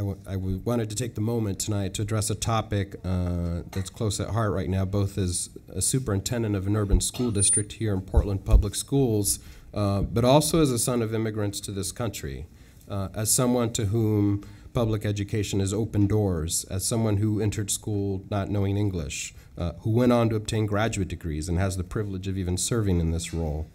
wanted to take the moment tonight to address a topic that's close at heart right now, both as a superintendent of an urban school district here in Portland Public Schools, but also as a son of immigrants to this country, as someone to whom public education has opened doors, as someone who entered school not knowing English, who went on to obtain graduate degrees and has the privilege of even serving in this role.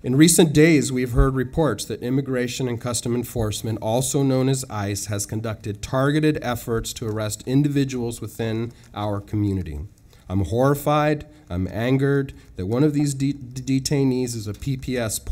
In recent days, we've heard reports that Immigration and Customs Enforcement, also known as ICE, has conducted targeted efforts to arrest individuals within our community. I'm horrified, I'm angered that one of these detainees is a PPS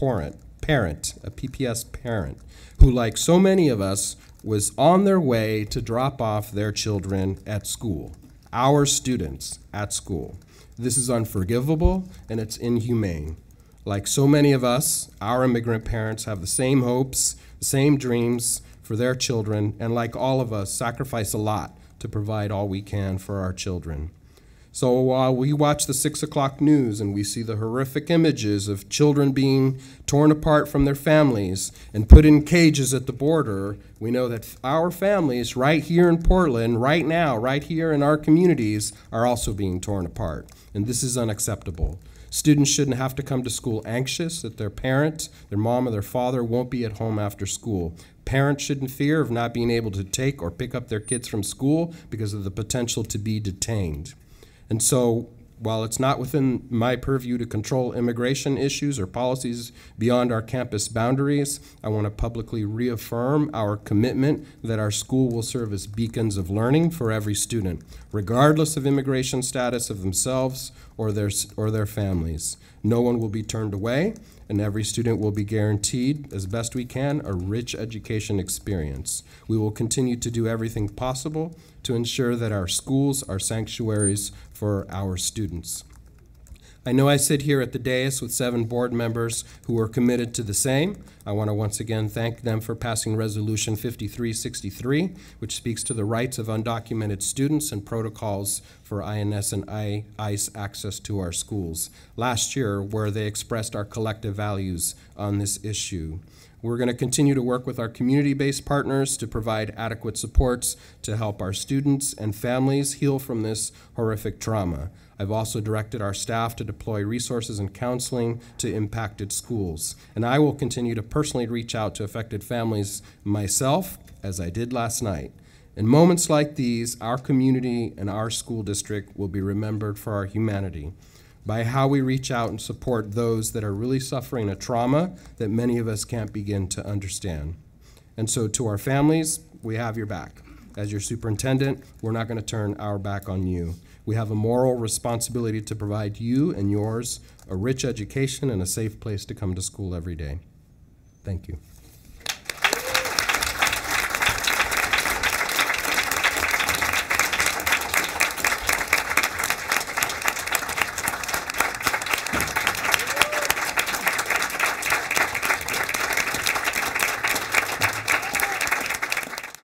parent, who, like so many of us, was on their way to drop off their children at school, our students at school. This is unforgivable and it's inhumane. Like so many of us, our immigrant parents have the same hopes, the same dreams for their children, and like all of us, sacrifice a lot to provide all we can for our children. So while we watch the 6 o'clock news and we see the horrific images of children being torn apart from their families and put in cages at the border, we know that our families right here in Portland, right now, right here in our communities, are also being torn apart. And this is unacceptable. Students shouldn't have to come to school anxious that their parent, their mom or their father won't be at home after school. Parents shouldn't fear of not being able to take or pick up their kids from school because of the potential to be detained. And so, while it's not within my purview to control immigration issues or policies beyond our campus boundaries, I want to publicly reaffirm our commitment that our school will serve as beacons of learning for every student, regardless of immigration status of themselves or their families. No one will be turned away, and every student will be guaranteed, as best we can, a rich education experience. We will continue to do everything possible to ensure that our schools are sanctuaries for our students. I know I sit here at the dais with 7 board members who are committed to the same. I want to once again thank them for passing Resolution 5363, which speaks to the rights of undocumented students and protocols for INS and ICE access to our schools last year, where they expressed our collective values on this issue. We're going to continue to work with our community-based partners to provide adequate supports to help our students and families heal from this horrific trauma. I've also directed our staff to deploy resources and counseling to impacted schools. And I will continue to personally reach out to affected families myself, as I did last night. In moments like these, our community and our school district will be remembered for our humanity, by how we reach out and support those that are really suffering a trauma that many of us can't begin to understand. And so to our families, we have your back. As your superintendent, we're not going to turn our back on you. We have a moral responsibility to provide you and yours a rich education and a safe place to come to school every day. Thank you.